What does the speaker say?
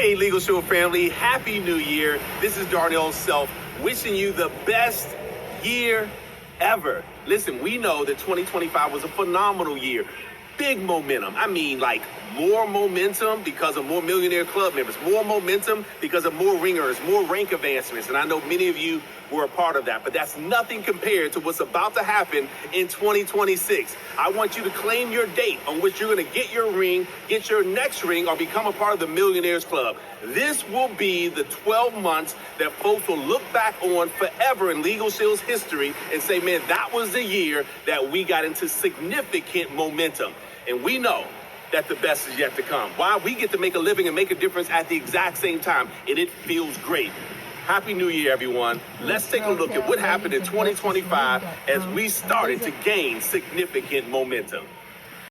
Hey, LegalShield family, Happy New Year. This is Darnell's Self wishing you the best year ever. Listen, we know that 2025 was a phenomenal year. Big momentum. I mean, like more momentum because of more Millionaire Club members, more momentum because of more ringers, more rank advancements. And I know many of you were a part of that, but that's nothing compared to what's about to happen in 2026. I want you to claim your date on which you're going to get your ring, get your next ring, or become a part of the Millionaires Club. This will be the 12 months that folks will look back on forever in LegalShield's history and say, man, that was the year that we got into significant momentum. And we know that the best is yet to come. Why? We get to make a living and make a difference at the exact same time, and it feels great. Happy New Year, everyone. Let's take a look at what happened in 2025 as we started to gain significant momentum.